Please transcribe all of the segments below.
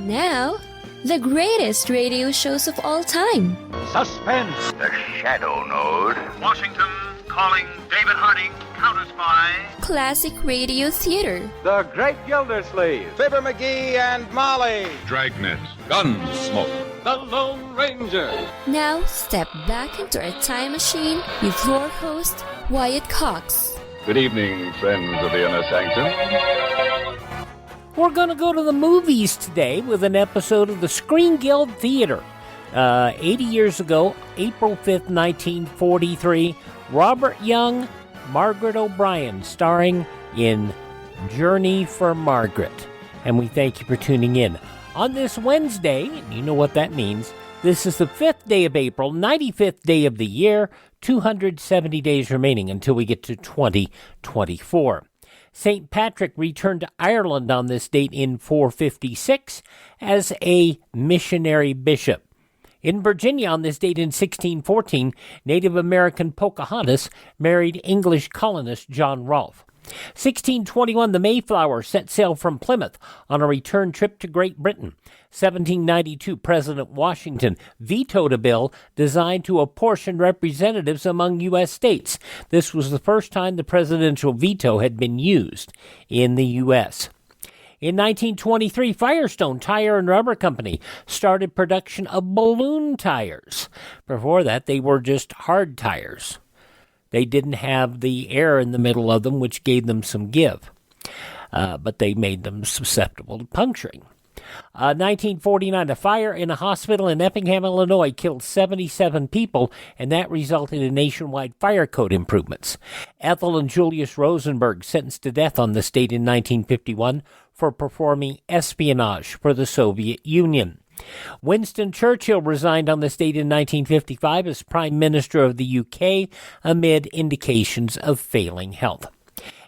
Now, the greatest radio shows of all time. Suspense. The Shadow Node. Washington calling David Harding, counter-spy. Classic radio theater. The Great Gildersleeve. Fibber McGee and Molly. Dragnet. Gunsmoke. The Lone Ranger. Now, step back into a time machine with your host, Wyatt Cox. Good evening, friends of the Inner Sanctum. We're going to go to the movies today with an episode of the Screen Guild Theater. 80 years ago, April 5th, 1943, Robert Young, Margaret O'Brien, starring in Journey-for-Margaret. And we thank you for tuning in. On this Wednesday, you know what that means, this is the 5th day of April, 95th day of the year, 270 days remaining until we get to 2024. St. Patrick returned to Ireland on this date in 456 as a missionary bishop. In Virginia on this date in 1614, Native American Pocahontas married English colonist John Rolfe. 1621, the Mayflower set sail from Plymouth on a return trip to Great Britain. 1792, President Washington vetoed a bill designed to apportion representatives among U.S. states. This was the first time the presidential veto had been used in the U.S. In 1923, Firestone Tire and Rubber Company started production of balloon tires. Before that, they were just hard tires. They didn't have the air in the middle of them, which gave them some give, but they made them susceptible to puncturing. 1949, a fire in a hospital in Effingham, Illinois, killed 77 people, and that resulted in nationwide fire code improvements. Ethel and Julius Rosenberg sentenced to death on this date in 1951 for performing espionage for the Soviet Union. Winston Churchill resigned on this date in 1955 as Prime Minister of the UK amid indications of failing health.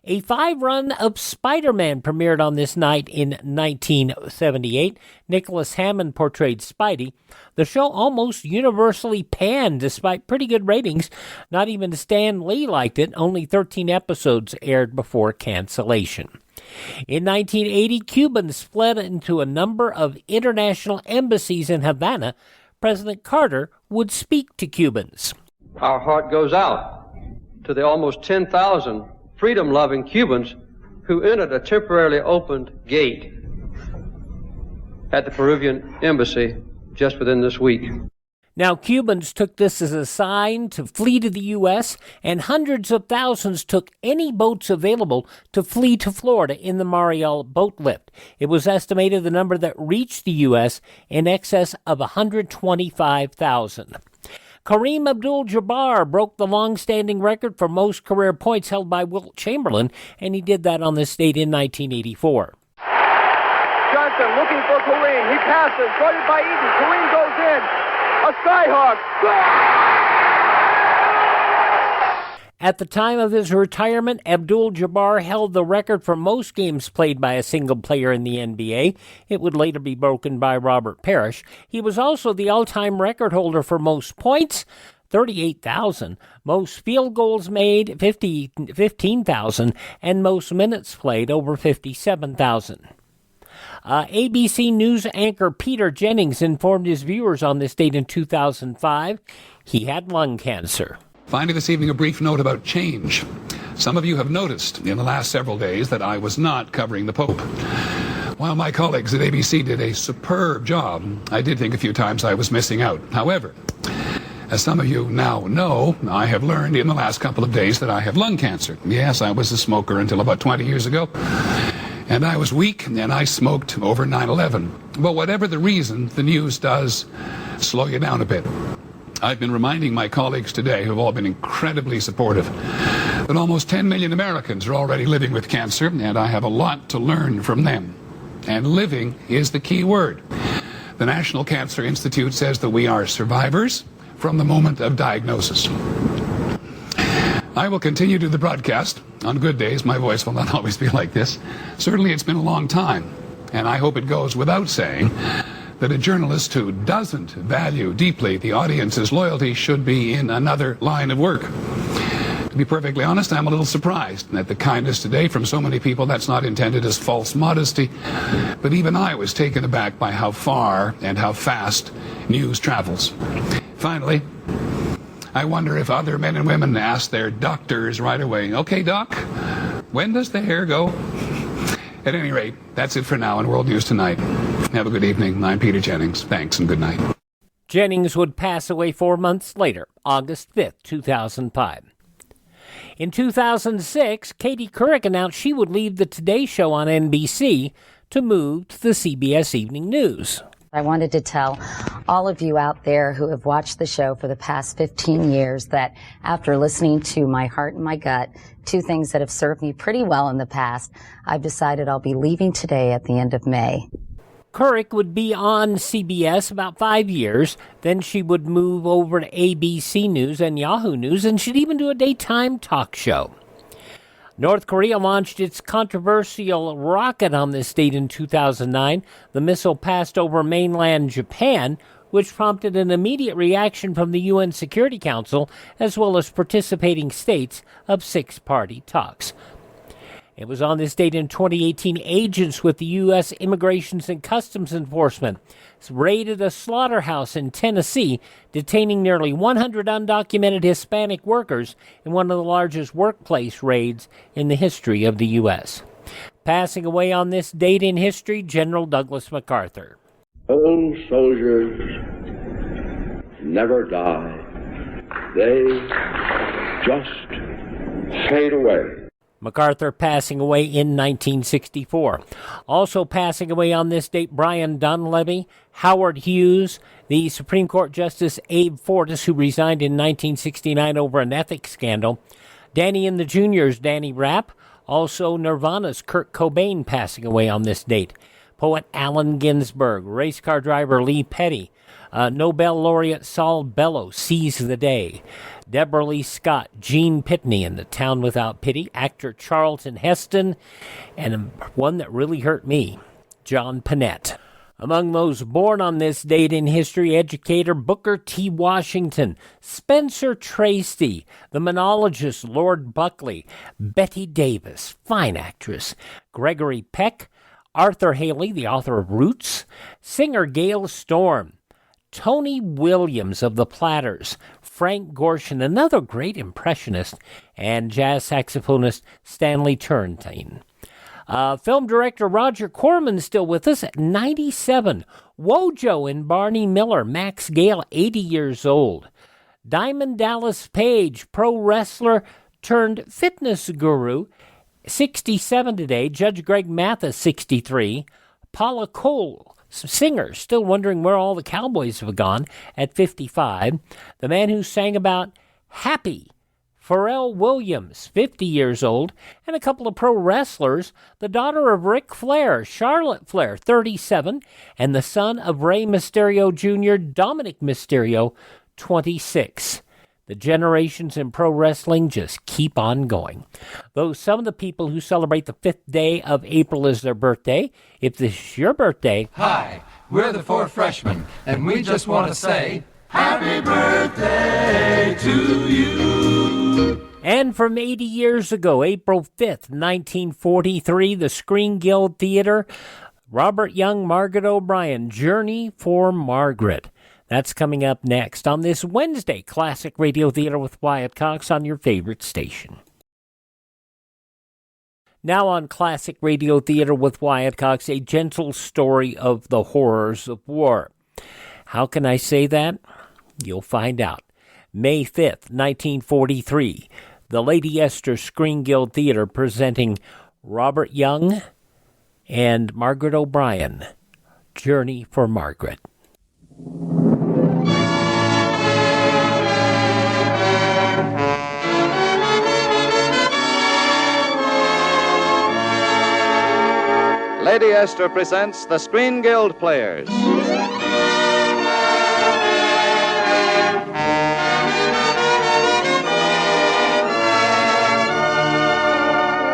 A 5-run of Spider-Man premiered on this night in 1978. Nicholas Hammond portrayed Spidey. The show almost universally panned despite pretty good ratings. Not even Stan Lee liked it. Only 13 episodes aired before cancellation. In 1980, Cubans fled into a number of international embassies in Havana. President Carter would speak to Cubans. Our heart goes out to the almost 10,000 freedom-loving Cubans who entered a temporarily opened gate at the Peruvian embassy just within this week. Now, Cubans took this as a sign to flee to the U.S., and hundreds of thousands took any boats available to flee to Florida in the Mariel boat lift. It was estimated the number that reached the U.S. in excess of 125,000. Kareem Abdul-Jabbar broke the long-standing record for most career points held by Wilt Chamberlain, and he did that on this date in 1984. Johnson looking for Kareem. He passes, guarded by Eaton. Kareem goes in. A Skyhawk. At the time of his retirement, Abdul-Jabbar held the record for most games played by a single player in the NBA. It would later be broken by Robert Parrish. He was also the all-time record holder for most points, 38,000, most field goals made, 15,000, and most minutes played, over 57,000. ABC News anchor Peter Jennings informed his viewers on this date in 2005 he had lung cancer. Finally, this evening, a brief note about change. Some of you have noticed in the last several days that I was not covering the Pope. While my colleagues at ABC did a superb job, I did think a few times I was missing out. However, as some of you now know, I have learned in the last couple of days that I have lung cancer. Yes, I was a smoker until about 20 years ago. And I was weak, and I smoked over 9/11. But whatever the reason, the news does slow you down a bit. I've been reminding my colleagues today, who have all been incredibly supportive, that almost 10 million Americans are already living with cancer, and I have a lot to learn from them. And living is the key word. The National Cancer Institute says that we are survivors from the moment of diagnosis. I will continue to the broadcast. On good days, my voice will not always be like this. Certainly, it's been a long time, and I hope it goes without saying that a journalist who doesn't value deeply the audience's loyalty should be in another line of work. To be perfectly honest, I'm a little surprised at the kindness today from so many people. That's not intended as false modesty, but even I was taken aback by how far and how fast news travels. Finally, I wonder if other men and women ask their doctors right away, "Okay, doc, when does the hair go?" At any rate, that's it for now in World News Tonight. Have a good evening. I'm Peter Jennings. Thanks and good night. Jennings would pass away 4 months later, August 5th, 2005. In 2006, Katie Couric announced she would leave the Today Show on NBC to move to the CBS Evening News. I wanted to tell all of you out there who have watched the show for the past 15 years that after listening to my heart and my gut, two things that have served me pretty well in the past, I've decided I'll be leaving today at the end of May. Couric would be on CBS about 5 years. Then she would move over to ABC News and Yahoo News, and she'd even do a daytime talk show. North Korea launched its controversial rocket on this date in 2009. The missile passed over mainland Japan, which prompted an immediate reaction from the UN Security Council, as well as participating states of six-party talks. It was on this date in 2018, agents with the U.S. Immigration and Customs Enforcement raided a slaughterhouse in Tennessee, detaining nearly 100 undocumented Hispanic workers in one of the largest workplace raids in the history of the U.S. Passing away on this date in history, General Douglas MacArthur. Old soldiers never die. They just fade away. MacArthur passing away in 1964. Also passing away on this date, Brian Dunleavy, Howard Hughes, the Supreme Court Justice Abe Fortas, who resigned in 1969 over an ethics scandal, Danny and the Juniors' Danny Rapp, also Nirvana's Kurt Cobain passing away on this date, poet Allen Ginsberg, race car driver Lee Petty, Nobel laureate Saul Bellow seized the day, Deborah Lee Scott, Gene Pitney in The Town Without Pity, actor Charlton Heston, and one that really hurt me, John Panette. Among those born on this date in history, educator Booker T. Washington, Spencer Tracy, the monologist Lord Buckley, Betty Davis, fine actress, Gregory Peck, Arthur Haley, the author of Roots, singer Gail Storm, Tony Williams of the Platters, Frank Gorshin, another great impressionist, and jazz saxophonist Stanley Turrentine. Film director Roger Corman still with us at 97. Wojo and Barney Miller, Max Gale, 80 years old. Diamond Dallas Page, pro wrestler turned fitness guru, 67 today. Judge Greg Mathis, 63. Paula Cole, singer, still wondering where all the cowboys have gone, at 55. The man who sang about Happy, Pharrell Williams, 50 years old. And a couple of pro wrestlers, the daughter of Ric Flair, Charlotte Flair, 37, and the son of Rey Mysterio Jr., Dominic Mysterio, 26. The generations in pro wrestling just keep on going. Though some of the people who celebrate the 5th day of April is their birthday, if this is your birthday... Hi, we're the Four Freshmen, and we just want to say, Happy birthday to you! And from 80 years ago, April 5th, 1943, the Screen Guild Theater, Robert Young, Margaret O'Brien, Journey for Margaret. That's coming up next on this Wednesday, Classic Radio Theater with Wyatt Cox on your favorite station. Now on Classic Radio Theater with Wyatt Cox, a gentle story of the horrors of war. How can I say that? You'll find out. May 5th, 1943, the Lady Esther Screen Guild Theater presenting Robert Young and Margaret O'Brien, Journey for Margaret. Lady Esther presents the Screen Guild Players.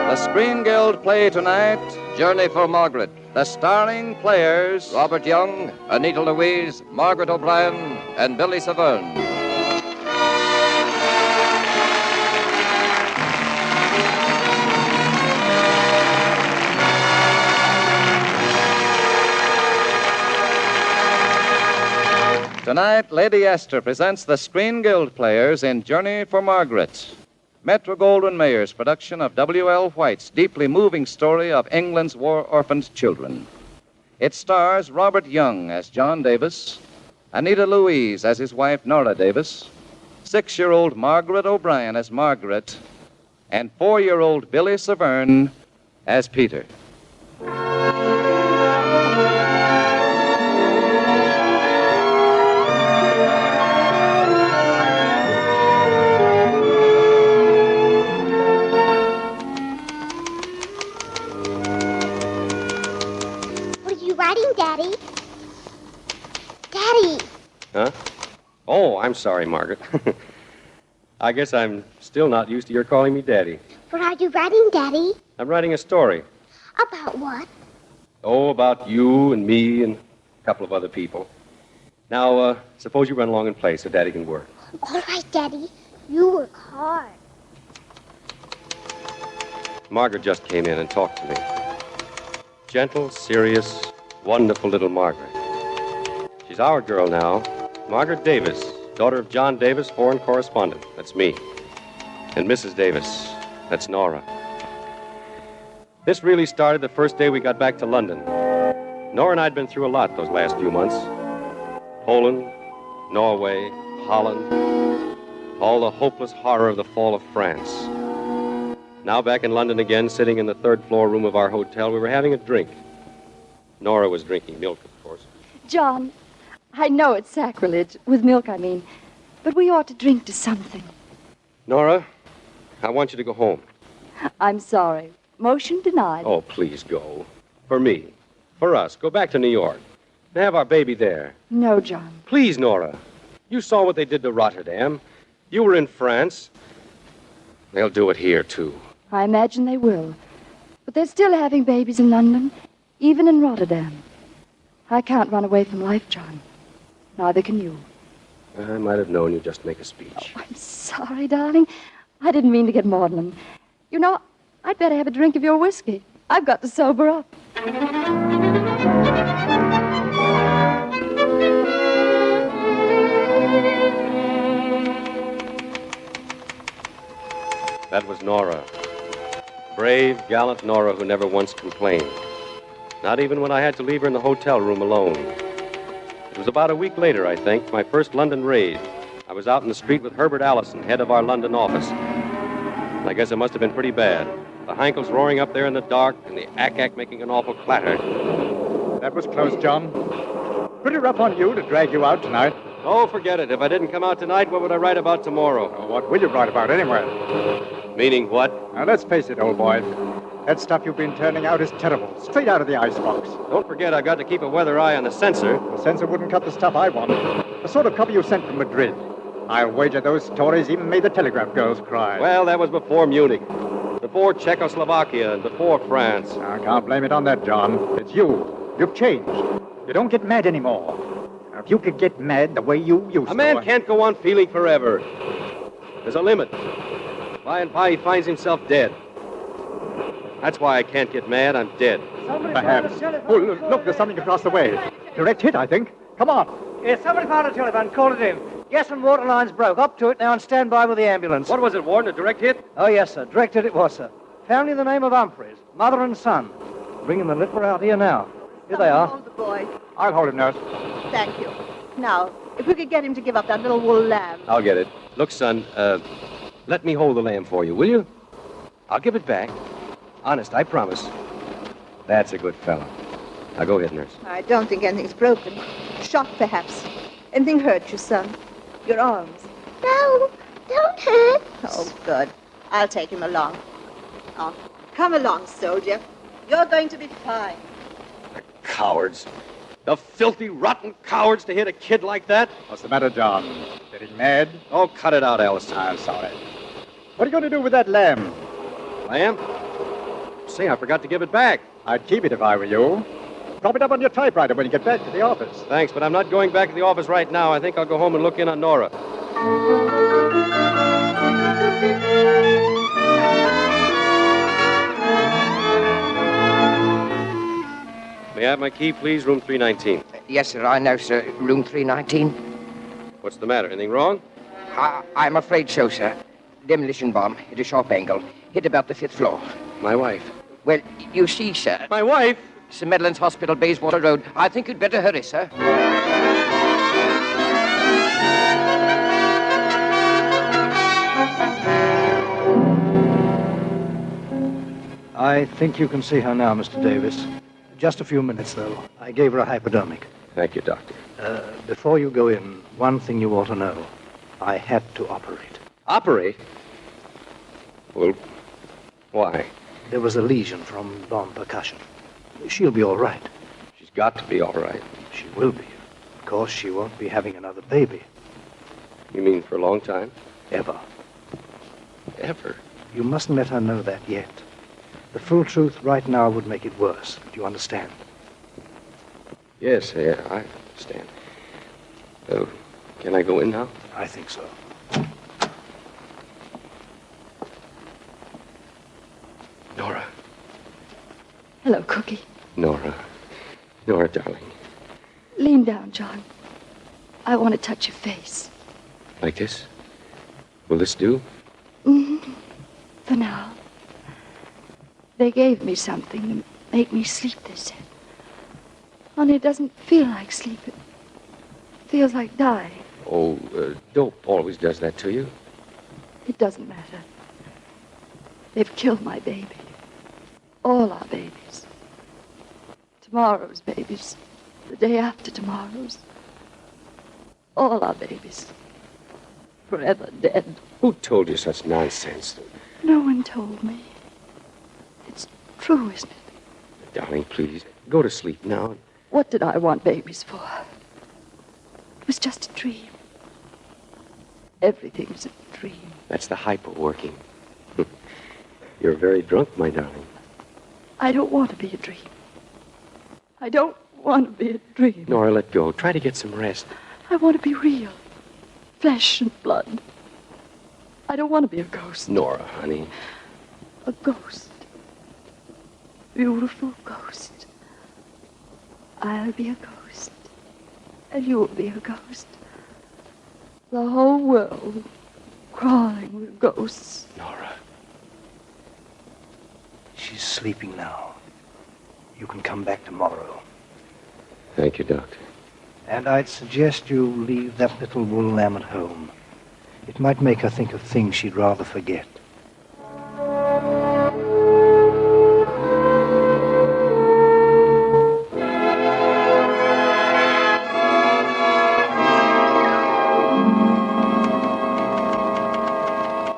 The Screen Guild play tonight, Journey for Margaret. The starring players, Robert Young, Anita Louise, Margaret O'Brien, and Billy Severn. Tonight, Lady Esther presents the Screen Guild Players in Journey for Margaret, Metro-Goldwyn-Mayer's production of W.L. White's deeply moving story of England's war-orphaned children. It stars Robert Young as John Davis, Anita Louise as his wife Nora Davis, 6-year-old Margaret O'Brien as Margaret, and 4-year-old Billy Severn as Peter. Daddy? Daddy! Huh? Oh, I'm sorry, Margaret. I guess I'm still not used to your calling me Daddy. What are you writing, Daddy? I'm writing a story. About what? Oh, about you and me and a couple of other people. Now, suppose you run along and play so Daddy can work. All right, Daddy. You work hard. Margaret just came in and talked to me. Gentle, serious, wonderful little Margaret. She's our girl now. Margaret Davis, daughter of John Davis, foreign correspondent. That's me. And Mrs. Davis. That's Nora. This really started the first day we got back to London. Nora and I'd been through a lot those last few months. Poland, Norway, Holland. All the hopeless horror of the fall of France. Now back in London again, sitting in the third-floor room of our hotel, we were having a drink. Nora was drinking milk, of course. John, I know it's sacrilege, with milk I mean, but we ought to drink to something. Nora, I want you to go home. I'm sorry. Motion denied. Oh, please go. For me. For us. Go back to New York. And have our baby there. No, John. Please, Nora. You saw what they did to Rotterdam. You were in France. They'll do it here, too. I imagine they will. But they're still having babies in London. Even in Rotterdam. I can't run away from life, John. Neither can you. I might have known you'd just make a speech. Oh, I'm sorry, darling. I didn't mean to get maudlin. You know, I'd better have a drink of your whiskey. I've got to sober up. That was Nora. Brave, gallant Nora who never once complained. Not even when I had to leave her in the hotel room alone. It was about a week later, I think, my first London raid. I was out in the street with Herbert Allison, head of our London office. I guess it must have been pretty bad. The Heinkels roaring up there in the dark and the ack-ack making an awful clatter. That was close, John. Pretty rough on you to drag you out tonight. Oh, forget it. If I didn't come out tonight, what would I write about tomorrow? Oh, what will you write about anyway? Meaning what? Now, let's face it, old boy. That stuff you've been turning out is terrible. Straight out of the icebox. Don't forget, I've got to keep a weather eye on the censor. The censor wouldn't cut the stuff I want. The sort of copy you sent from Madrid. I'll wager those stories even made the telegraph girls cry. Well, that was before Munich. Before Czechoslovakia and before France. I can't blame it on that, John. It's you. You've changed. You don't get mad anymore. Now, if you could get mad the way you used to... A man can't go on feeling forever. There's a limit. By and by, he finds himself dead. That's why I can't get mad. I'm dead. Perhaps. Oh, look, there's something across the way. Direct hit, I think. Come on. Yes, somebody found a telephone. Call it in. Gas and water lines broke. Up to it now and stand by with the ambulance. What was it, Warden? A direct hit? Oh, yes, sir. Direct hit it was, sir. Family in the name of Humphreys. Mother and son. Bringing the litter out here now. Here they are. Hold the boy. I'll hold him, nurse. Thank you. Now, if we could get him to give up that little wool lamb. I'll get it. Look, son, let me hold the lamb for you, will you? I'll give it back. Honest, I promise. That's a good fellow. Now, go ahead, nurse. I don't think anything's broken. Shot, perhaps. Anything hurt you, son? Your arms? No, don't hurt. Oh, good. I'll take him along. Oh, come along, soldier. You're going to be fine. The cowards. The filthy, rotten cowards to hit a kid like that. What's the matter, John? Getting mad? Oh, cut it out, Allison. I'm sorry. What are you going to do with that lamb? Lamb? Say, I forgot to give it back. I'd keep it if I were you. Prop it up on your typewriter when you get back to the office. Thanks, but I'm not going back to the office right now. I think I'll go home and look in on Nora. May I have my key, please? Room 319. Yes, sir. I know, sir. Room 319. What's the matter? Anything wrong? I'm afraid so, sir. Demolition bomb at a sharp angle. Hit about the 5th floor. My wife. Well, you see, sir. My wife? St. Medeline's Hospital, Bayswater Road. I think you'd better hurry, sir. I think you can see her now, Mr. Davis. Just a few minutes, though. I gave her a hypodermic. Thank you, Doctor. Before you go in, one thing you ought to know. I had to operate. Operate? Well, why? There was a lesion from bomb percussion. She'll be all right. She's got to be all right. She will be. Of course, she won't be having another baby. You mean for a long time? Ever. Ever? You mustn't let her know that yet. The full truth right now would make it worse. Do you understand? Yes, yeah, I understand. Can I go in now? I think so. Nora. Hello, Cookie. Nora, darling. Lean down, John. I want to touch your face. Like this? Will this do? Mm-hmm. For now. They gave me something to make me sleep, they said. Only it doesn't feel like sleep. It feels like dying. Oh, dope always does that to you. It doesn't matter. They've killed my baby. All our babies. Tomorrow's babies. The day after tomorrow's. All our babies. Forever dead. Who told you such nonsense? No one told me. It's true, isn't it? Darling, please, go to sleep now. What did I want babies for? It was just a dream. Everything was a dream. That's the hypo working. You're very drunk, my darling. I don't want to be a dream. I don't want to be a dream. Nora, let go. Try to get some rest. I want to be real. Flesh and blood. I don't want to be a ghost. Nora, honey. A ghost. Beautiful ghost. I'll be a ghost. And you'll be a ghost. The whole world crawling with ghosts. Nora. She's sleeping now. You can come back tomorrow. Thank you, Doctor. And I'd suggest you leave that little wool lamb at home. It might make her think of things she'd rather forget.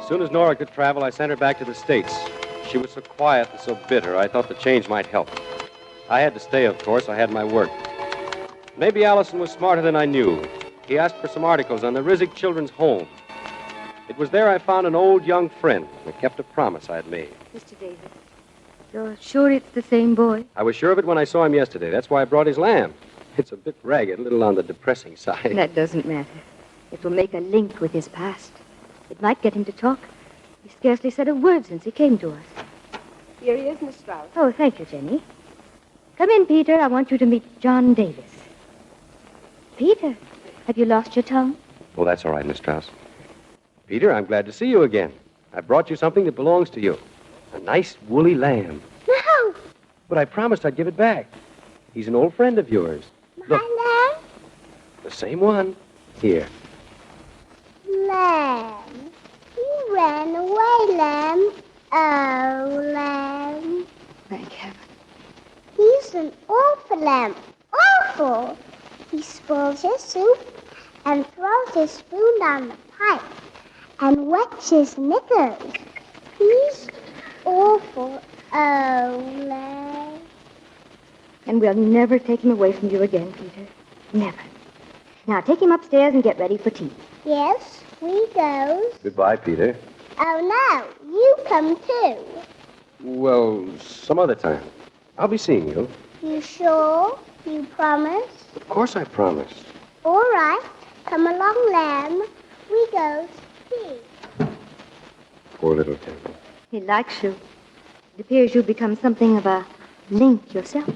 As soon as Nora could travel, I sent her back to the States. She was so quiet and so bitter, I thought the change might help. I had to stay, of course. I had my work. Maybe Allison was smarter than I knew. He asked for some articles on the Rizzick Children's Home. It was there I found an old young friend that kept a promise I'd made. Mr. Davis, you're sure it's the same boy? I was sure of it when I saw him yesterday. That's why I brought his lamb. It's a bit ragged, a little on the depressing side. That doesn't matter. It will make a link with his past. It might get him to talk. He scarcely said a word since he came to us. Here he is, Miss Strauss. Oh, thank you, Jenny. Come in, Peter. I want you to meet John Davis. Peter, have you lost your tongue? Well, that's all right, Miss Strauss. Peter, I'm glad to see you again. I brought you something that belongs to you. A nice woolly lamb. No! But I promised I'd give it back. He's an old friend of yours. Look. My lamb? The same one. Here. Lamb. You ran away, lamb. Oh, lamb. Thank heaven. He's an awful lamb. Awful. He spoils his soup and throws his spoon down the pipe and wets his knickers. He's awful. Oh, lamb. And we'll never take him away from you again, Peter. Never. Now, take him upstairs and get ready for tea. Yes, we goes. Goodbye, Peter. Oh, no, you come too. Well, some other time. I'll be seeing you. You sure? You promise? Of course I promised. All right. Come along, lamb. We goes tea. Poor little Temple. He likes you. It appears you've become something of a link yourself.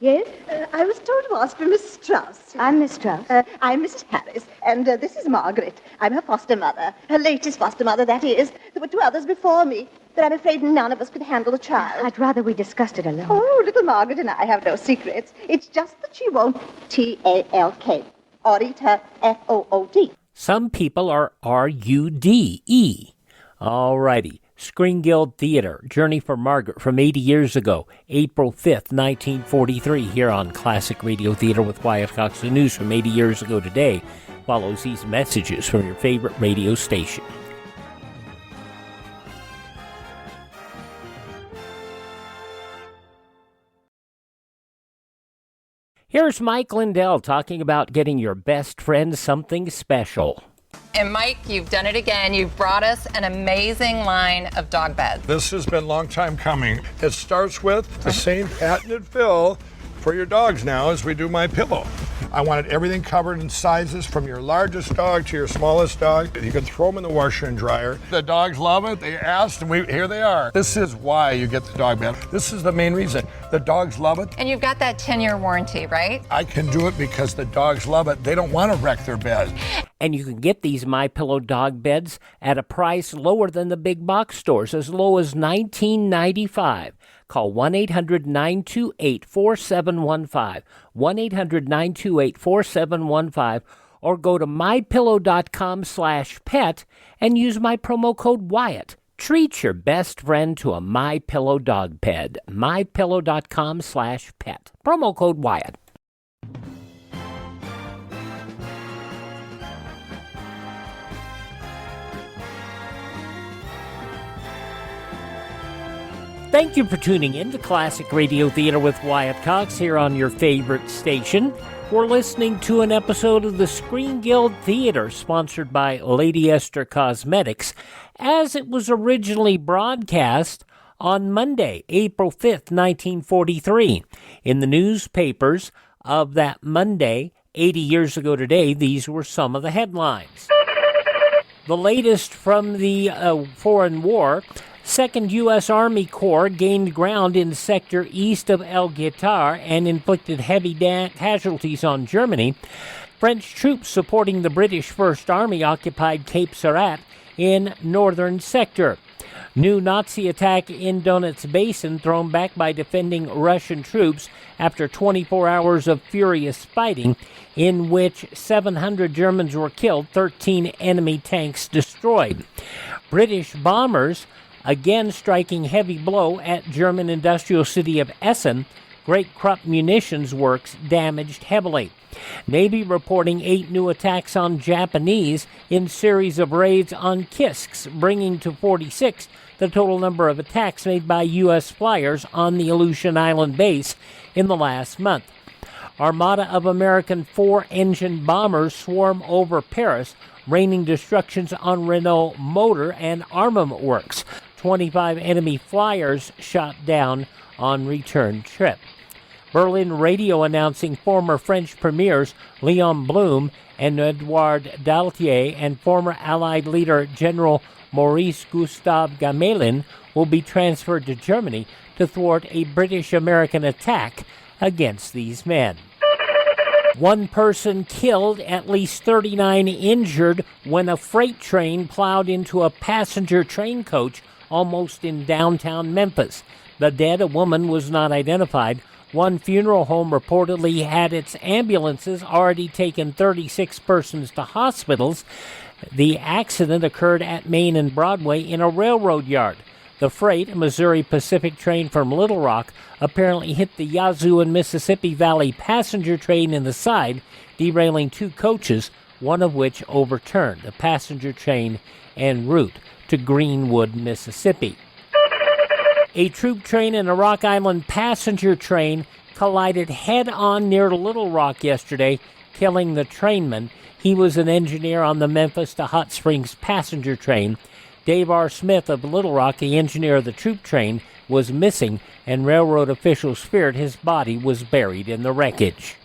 Yes? I was told to ask for Miss Strauss. I'm Miss Strauss. I'm Mrs. Harris, and this is Margaret. I'm her foster mother. Her latest foster mother, that is. There were 2 others before me, but I'm afraid none of us could handle the child. I'd rather we discussed it alone. Oh, little Margaret and I have no secrets. It's just that she won't Talk or eat her FOOD. Some people are RUDE. All righty. Screen Guild Theater, Journey for Margaret from 80 years ago, April 5th, 1943, here on Classic Radio Theater with Wyatt Cox. The news from 80 years ago today follows these messages from your favorite radio station. Here's Mike Lindell talking about getting your best friend something special. And Mike, you've done it again. You've brought us an amazing line of dog beds. This has been a long time coming. It starts with the same patented fill for your dogs now as we do my pillow. I wanted everything covered in sizes from your largest dog to your smallest dog. You can throw them in the washer and dryer. The dogs love it. They asked, and here they are. This is why you get the dog bed. This is the main reason. The dogs love it. And you've got that 10-year warranty, right? I can do it because the dogs love it. They don't want to wreck their bed. And you can get these MyPillow dog beds at a price lower than the big box stores, as low as $19.95. Call 1-800-928-4715, 1-800-928-4715, or go to mypillow.com/pet and use my promo code Wyatt. Treat your best friend to a MyPillow dog bed, mypillow.com/pet. Promo code Wyatt. Thank you for tuning in to Classic Radio Theater with Wyatt Cox here on your favorite station. We're listening to an episode of the Screen Guild Theater sponsored by Lady Esther Cosmetics, as it was originally broadcast on Monday, April 5th, 1943. In the newspapers of that Monday, 80 years ago today, these were some of the headlines. The latest from the foreign war: 2nd U.S. Army Corps gained ground in sector east of El Guitar and inflicted heavy casualties on Germany. French troops supporting the British First Army occupied Cape Sarat in northern sector. New Nazi attack in Donetsk Basin thrown back by defending Russian troops after 24 hours of furious fighting, in which 700 Germans were killed, 13 enemy tanks destroyed. British bombers again striking heavy blow at German industrial city of Essen. Great Krupp munitions works damaged heavily. Navy reporting 8 new attacks on Japanese in series of raids on Kisks, bringing to 46 the total number of attacks made by U.S. flyers on the Aleutian Island base in the last month. Armada of American 4-engine bombers swarm over Paris, raining destructions on Renault Motor and Armament Works. 25 enemy flyers shot down on return trip. Berlin radio announcing former French premiers Léon Blum and Edouard Daltier and former Allied leader General Maurice Gustave Gamelin will be transferred to Germany to thwart a British-American attack against these men. 1 person killed, at least 39 injured when a freight train plowed into a passenger train coach almost in downtown Memphis. The dead, a woman, was not identified. One funeral home reportedly had its ambulances already taken 36 persons to hospitals. The accident occurred at Main and Broadway in a railroad yard. The freight, a Missouri Pacific train from Little Rock, apparently hit the Yazoo and Mississippi Valley passenger train in the side, derailing 2 coaches, one of which overturned. The passenger train en route to Greenwood, Mississippi. A troop train and a Rock Island passenger train collided head-on near Little Rock yesterday, killing the trainman. He was an engineer on the Memphis to Hot Springs passenger train. Dave R. Smith of Little Rock, the engineer of the troop train, was missing, and railroad officials feared his body was buried in the wreckage.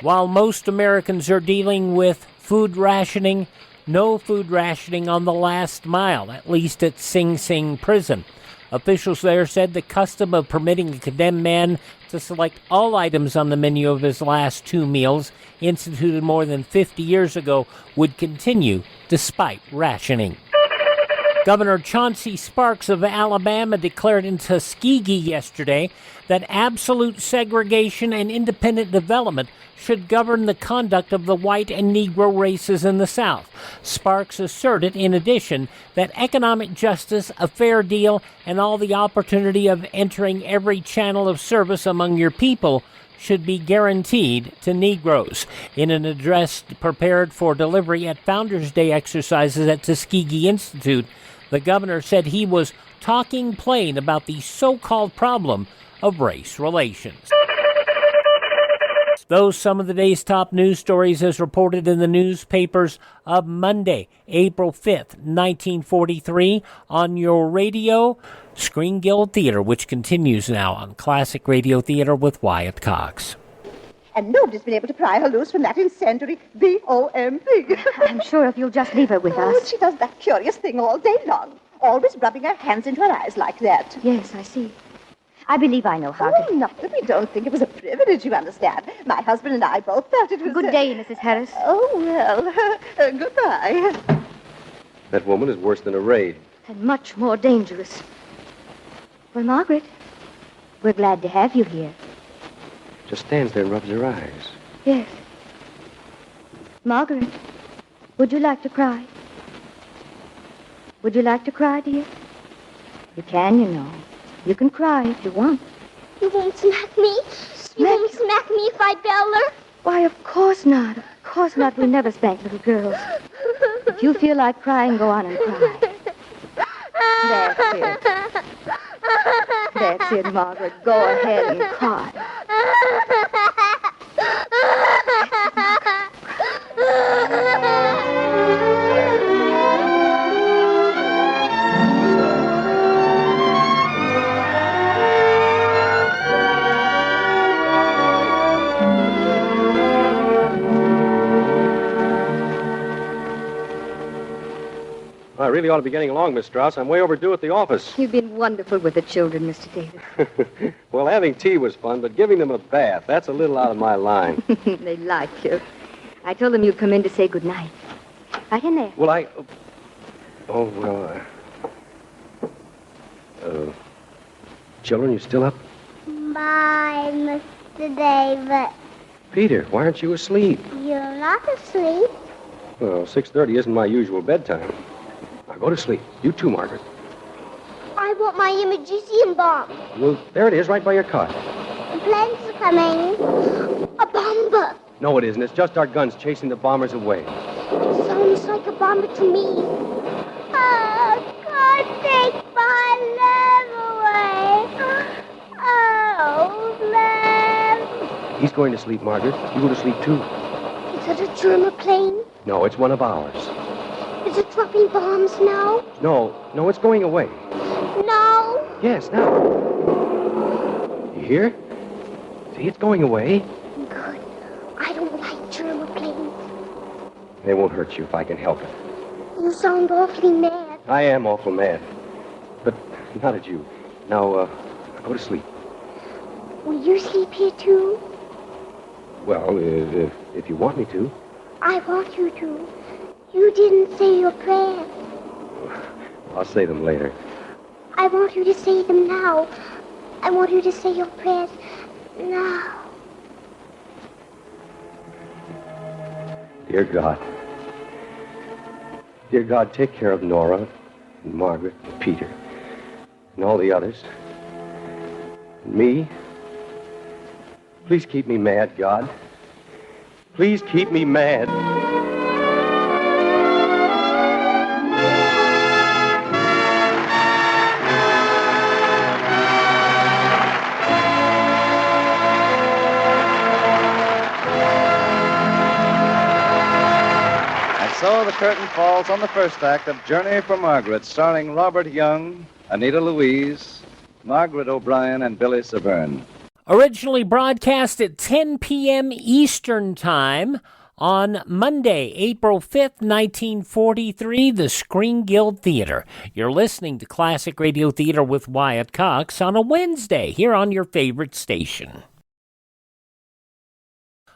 While most Americans are dealing with food rationing, no food rationing on the last mile, at least at Sing Sing Prison. Officials there said the custom of permitting a condemned man to select all items on the menu of his last 2 meals, instituted more than 50 years ago, would continue despite rationing. Governor Chauncey Sparks of Alabama declared in Tuskegee yesterday that absolute segregation and independent development should govern the conduct of the white and Negro races in the South. Sparks asserted, in addition, that economic justice, a fair deal, and all the opportunity of entering every channel of service among your people should be guaranteed to Negroes. In an address prepared for delivery at Founders Day exercises at Tuskegee Institute, the governor said he was talking plain about the so-called problem of race relations. Those some of the day's top news stories as reported in the newspapers of Monday, April 5th, 1943, on your radio, Screen Guild Theater, which continues now on Classic Radio Theater with Wyatt Cox. And nobody's been able to pry her loose from that incendiary B-O-M-B. I'm sure if you'll just leave her with us. She does that curious thing all day long, always rubbing her hands into her eyes like that. Yes, I see. I believe I know how to. Not that we don't think it was a privilege, you understand. My husband and I both felt it was... Good day, Mrs. Harris. Oh, well, goodbye. That woman is worse than a raid. And much more dangerous. Well, Margaret, we're glad to have you here. Just stands there and rubs her eyes. Yes. Margaret, would you like to cry? Would you like to cry, dear? You can, you know. You can cry if you want. You won't smack me? You won't smack me if I bell her? Why, of course not. Of course not. We never spank little girls. If you feel like crying, go on and cry. That's it. That's it, Margaret. Go ahead and cry. I really ought to be getting along, Miss Strauss. I'm way overdue at the office. You've been wonderful with the children, Mr. Davis. Well, having tea was fun, but giving them a bath, that's a little out of my line. They like you. I told them you'd come in to say good night. Right in there. Well, children, you still up? Bye, Mr. Davis. Peter, why aren't you asleep? You're not asleep. Well, 6:30 isn't my usual bedtime. Now go to sleep. You too, Margaret. I want my imagesium bomb. Well, there it is, right by your cot. The planes are coming. A bomber. No, it isn't. It's just our guns chasing the bombers away. Sounds like a bomber to me. Oh, God, take my love away. Oh, love. He's going to sleep, Margaret. You go to sleep, too. Is it a German plane? No, it's one of ours. Is it dropping bombs now? No, it's going away. No. Yes, now. You hear? See, it's going away. Good. I don't like German planes. They won't hurt you if I can help it. You sound awfully mad. I am awful mad. But not at you. Now, go to sleep. Will you sleep here, too? Well, if you want me to. I want you to. You didn't say your prayers. I'll say them later. I want you to say them now. I want you to say your prayers now. Dear God, take care of Nora and Margaret and Peter and all the others. And me. Please keep me mad, God. Please keep me mad. So the curtain falls on the first act of Journey for Margaret, starring Robert Young, Anita Louise, Margaret O'Brien, and Billy Severn. Originally broadcast at 10 p.m. Eastern Time On Monday, April 5th, 1943, the Screen Guild Theater. You're listening to Classic Radio Theater with Wyatt Cox on a Wednesday here on your favorite station.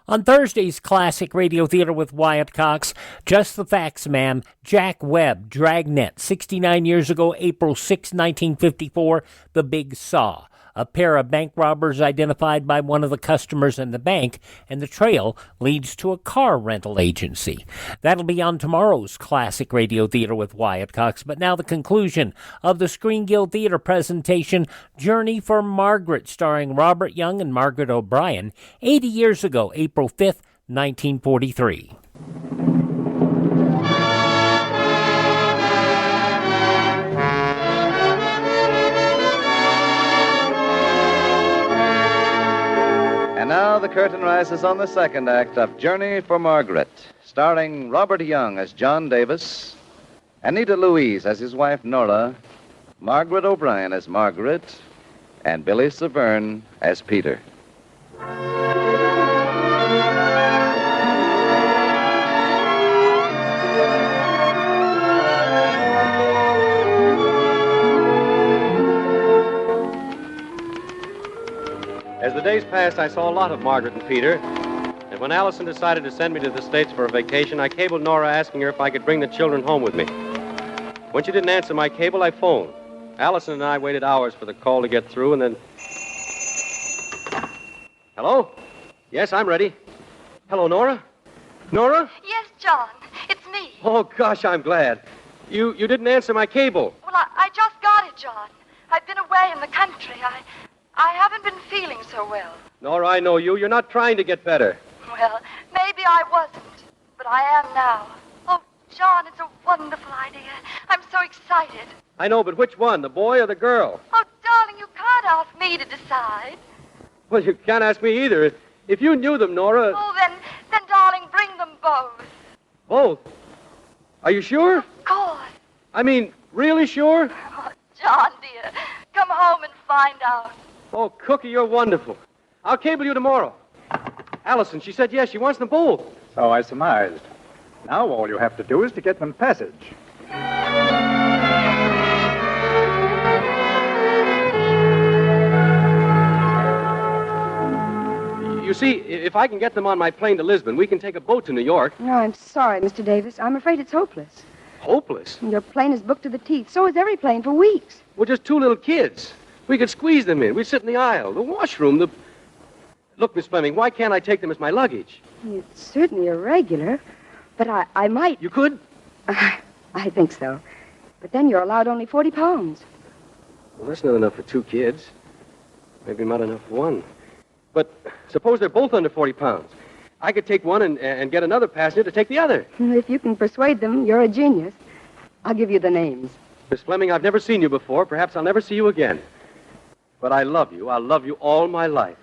On Thursday's Classic Radio Theater with Wyatt Cox, Just the Facts, Ma'am, Jack Webb, Dragnet, 69 years ago, April 6, 1954, The Big Saw. A pair of bank robbers identified by one of the customers in the bank, and the trail leads to a car rental agency. That'll be on tomorrow's Classic Radio Theater with Wyatt Cox. But now the conclusion of the Screen Guild Theater presentation, Journey for Margaret, starring Robert Young and Margaret O'Brien, 80 years ago, April 5th, 1943. And now the curtain rises on the second act of Journey for Margaret, starring Robert Young as John Davis, Anita Louise as his wife Nora, Margaret O'Brien as Margaret, and Billy Severn as Peter. As the days passed, I saw a lot of Margaret and Peter. And when Allison decided to send me to the States for a vacation, I cabled Nora asking her if I could bring the children home with me. When she didn't answer my cable, I phoned. Allison and I waited hours for the call to get through, and then... Hello? Yes, I'm ready. Hello, Nora? Nora? Yes, John. It's me. Oh, gosh, I'm glad. You didn't answer my cable. Well, I just got it, John. I've been away in the country. I haven't been feeling so well. Nora, I know you. You're not trying to get better. Well, maybe I wasn't, but I am now. Oh, John, it's a wonderful idea. I'm so excited. I know, but which one, the boy or the girl? Oh, darling, you can't ask me to decide. Well, you can't ask me either. If you knew them, Nora... Oh, then, darling, bring them both. Both? Are you sure? Of course. I mean, really sure? Oh, John, dear, come home and find out. Oh, Cookie, you're wonderful. I'll cable you tomorrow. Allison, she said yes, she wants them both. So I surmised. Now all you have to do is to get them passage. You see, if I can get them on my plane to Lisbon, we can take a boat to New York. No, I'm sorry, Mr. Davis. I'm afraid it's hopeless. Hopeless? Your plane is booked to the teeth. So is every plane for weeks. We're just two little kids. We could squeeze them in. We'd sit in the aisle, the washroom, the... Look, Miss Fleming, why can't I take them as my luggage? It's certainly irregular, but I might... You could? I think so. But then you're allowed only 40 pounds. Well, that's not enough for two kids. Maybe not enough for one. But suppose they're both under 40 pounds. I could take one and get another passenger to take the other. If you can persuade them, you're a genius. I'll give you the names. Miss Fleming, I've never seen you before. Perhaps I'll never see you again. But I love you. I'll love you all my life.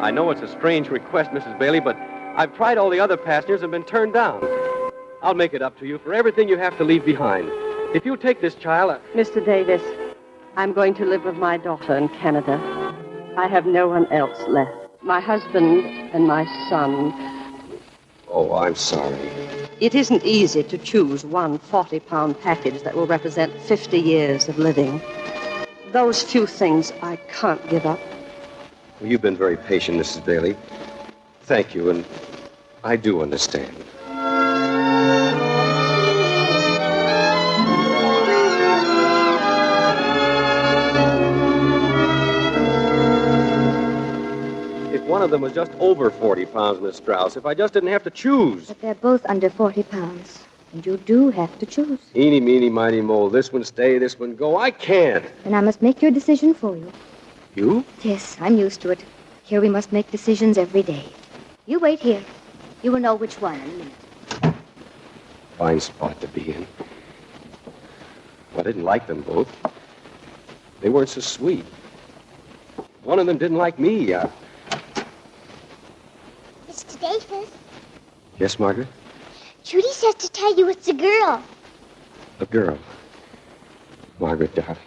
I know it's a strange request, Mrs. Bailey, but I've tried all the other passengers and been turned down. I'll make it up to you for everything you have to leave behind. If you take this child... Mr. Davis, I'm going to live with my daughter in Canada. I have no one else left. My husband and my son. Oh, I'm sorry. It isn't easy to choose one 40-pound package that will represent 50 years of living. Those few things I can't give up. Well, you've been very patient, Mrs. Bailey. Thank you, and I do understand. If one of them was just over 40 pounds, Miss Strauss, if I just didn't have to choose. But they're both under 40 pounds, and you do have to choose. Eeny, meeny, miny, mo. This one stay, this one go. I can't. And I must make your decision for you. You? Yes, I'm used to it. Here we must make decisions every day. You wait here. You will know which one in a minute. Fine spot to be in. I didn't like them both. They weren't so sweet. One of them didn't like me. Mr. Davis, Yes, Margaret? Judy says to tell you it's a girl. A girl. Margaret, darling.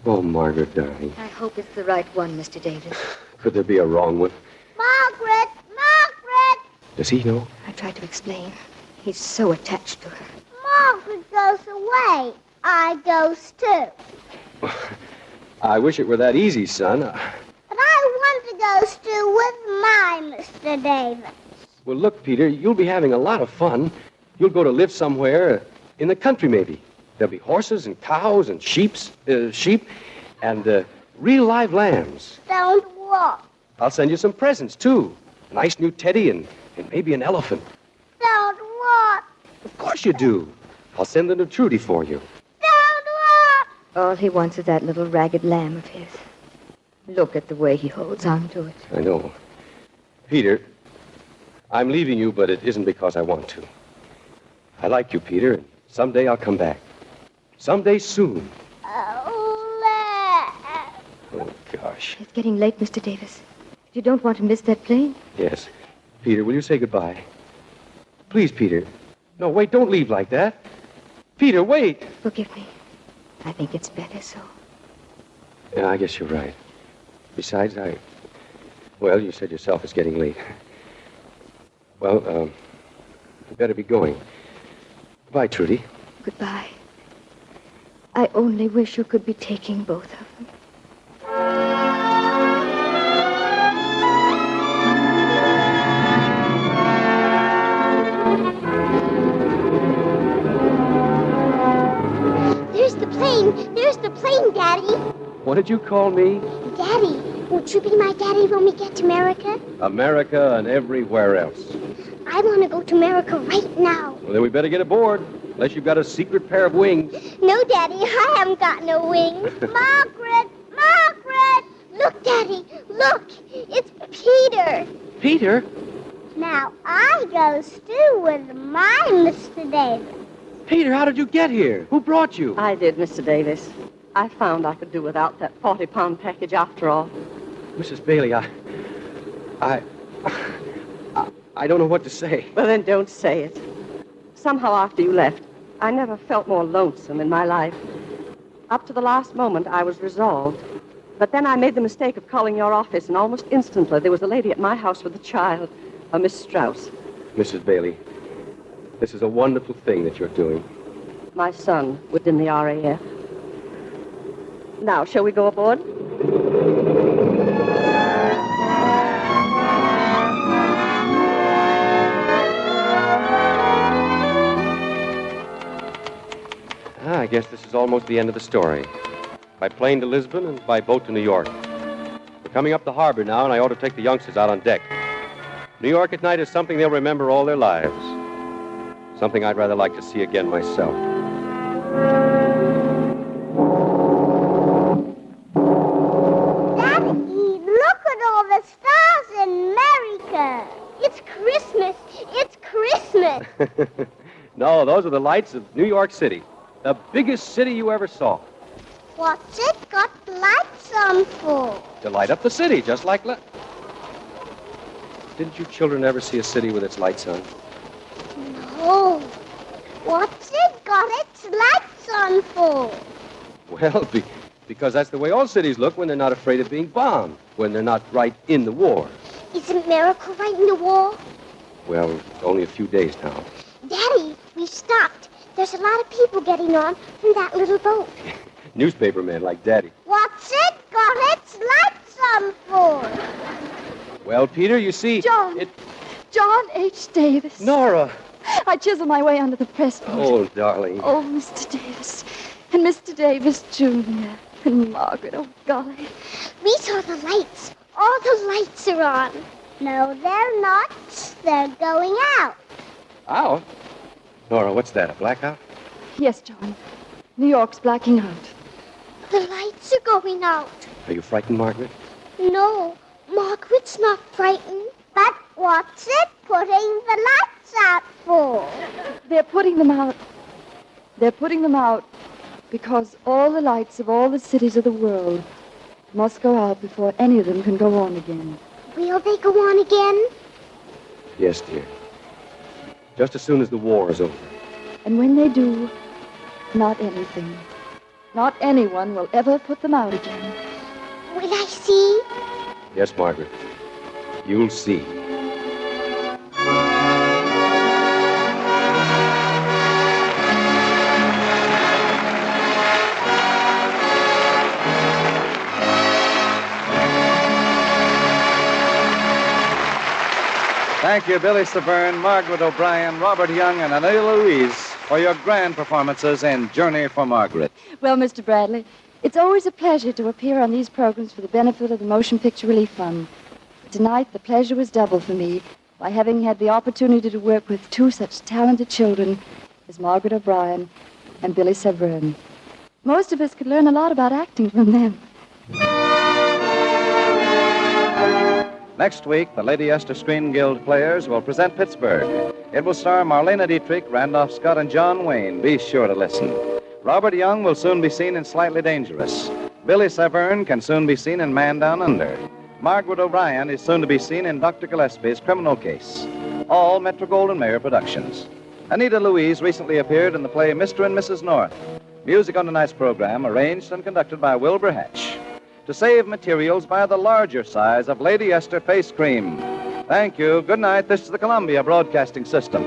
Oh, Margaret, darling. I hope it's the right one, Mr. Davis. Could there be a wrong one? Margaret! Margaret! Does he know? I tried to explain. He's so attached to her. Margaret goes away. I goes too. I wish it were that easy, son. But I want to goes too with my Mr. Davis. Well, look, Peter, you'll be having a lot of fun. You'll go to live somewhere in the country, maybe. There'll be horses and cows and sheep, and real live lambs. Don't walk. I'll send you some presents, too. A nice new teddy and maybe an elephant. Don't walk. Of course you do. I'll send them to Trudy for you. Don't walk. All he wants is that little ragged lamb of his. Look at the way he holds on to it. I know. Peter, I'm leaving you, but it isn't because I want to. I like you, Peter, and someday I'll come back. Someday soon. Oh, gosh. It's getting late, Mr. Davis. If you don't want to miss that plane. Yes. Peter, will you say goodbye? Please, Peter. No, wait, don't leave like that. Peter, wait. Forgive me. I think it's better so. Yeah, I guess you're right. Besides, well, you said yourself it's getting late. Well, you better be going. Goodbye, Trudy. Goodbye. I only wish you could be taking both of them. There's the plane, Daddy. What did you call me? Daddy, won't you be my daddy when we get to America? America and everywhere else. I want to go to America right now. Well, then we better get aboard, unless you've got a secret pair of wings. No, Daddy, I haven't got no wings. Margaret! Margaret! Look, Daddy, look. It's Peter. Peter? Now, I goes too with my Mr. Davis. Peter, how did you get here? Who brought you? I did, Mr. Davis. I found I could do without that 40-pound package after all. Mrs. Bailey, I don't know what to say. Well, then don't say it. Somehow after you left, I never felt more lonesome in my life. Up to the last moment, I was resolved. But then I made the mistake of calling your office, and almost instantly there was a lady at my house with a child, a Miss Strauss. Mrs. Bailey, this is a wonderful thing that you're doing. My son was in the RAF. Now, shall we go aboard? I guess this is almost the end of the story. By plane to Lisbon and by boat to New York. We're coming up the harbor now, and I ought to take the youngsters out on deck. New York at night is something they'll remember all their lives. Something I'd rather like to see again myself. Daddy, look at all the stars in America. It's Christmas. It's Christmas. No, those are the lights of New York City. The biggest city you ever saw. What's it got lights on for? To light up the city, just like... Didn't you children ever see a city with its lights on? No. What's it got its lights on for? Well, because that's the way all cities look when they're not afraid of being bombed, when they're not right in the war. Isn't America right in the war? Well, only a few days now. Daddy, we stopped. There's a lot of people getting on from that little boat. Newspaper men like Daddy. What's it got its lights on for? Well, Peter, you see... John H. Davis. Nora! I chiseled my way under the press board. Oh, darling. Oh, Mr. Davis. And Mr. Davis, Jr. And Margaret, oh, golly. We saw the lights. All the lights are on. No, they're not. They're going out. Out? Nora, what's that, a blackout? Yes, John. New York's blacking out. The lights are going out. Are you frightened, Margaret? No, Margaret's not frightened. But what's it putting the lights out for? They're putting them out. They're putting them out because all the lights of all the cities of the world must go out before any of them can go on again. Will they go on again? Yes, dear. Just as soon as the war is over. And when they do, not anything. Not anyone will ever put them out again. Will I see? Yes, Margaret. You'll see. Thank you, Billy Severn, Margaret O'Brien, Robert Young, and Anita Louise for your grand performances in Journey for Margaret. Well, Mr. Bradley, it's always a pleasure to appear on these programs for the benefit of the Motion Picture Relief Fund. Tonight, the pleasure was double for me by having had the opportunity to work with two such talented children as Margaret O'Brien and Billy Severn. Most of us could learn a lot about acting from them. Next week, the Lady Esther Screen Guild Players will present Pittsburgh. It will star Marlena Dietrich, Randolph Scott, and John Wayne. Be sure to listen. Robert Young will soon be seen in Slightly Dangerous. Billy Severn can soon be seen in Man Down Under. Margaret O'Brien is soon to be seen in Dr. Gillespie's Criminal Case. All Metro-Goldwyn-Mayer productions. Anita Louise recently appeared in the play Mr. and Mrs. North. Music on tonight's program arranged and conducted by Wilbur Hatch. To save materials, buy the larger size of Lady Esther face cream. Thank you. Good night. This is the Columbia Broadcasting System.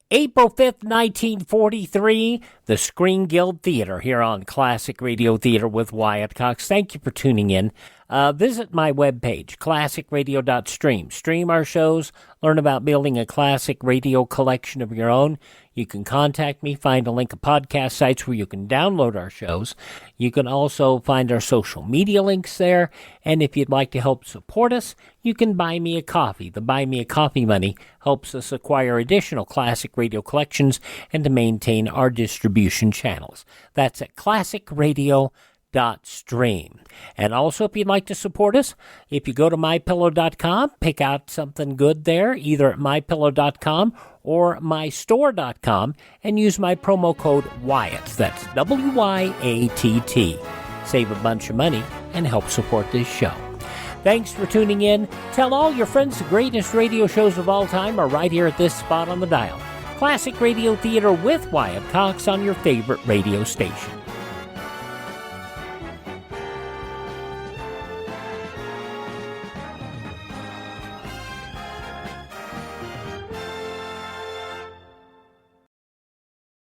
April 5th, 1943, the Screen Guild Theater here on Classic Radio Theater with Wyatt Cox. Thank you for tuning in. Visit my webpage, classicradio.stream. Stream our shows, learn about building a classic radio collection of your own. You can contact me, find a link of podcast sites where you can download our shows. You can also find our social media links there. And if you'd like to help support us, you can buy me a coffee. The Buy Me a Coffee money helps us acquire additional classic radio collections and to maintain our distribution channels. That's at classicradio.stream. And also, if you'd like to support us, if you go to mypillow.com, pick out something good there, either at mypillow.com or mystore.com, and use my promo code Wyatt. That's WYATT. Save a bunch of money and help support this show. Thanks for tuning in. Tell all your friends the greatest radio shows of all time are right here at this spot on the dial. Classic Radio Theater with Wyatt Cox on your favorite radio station.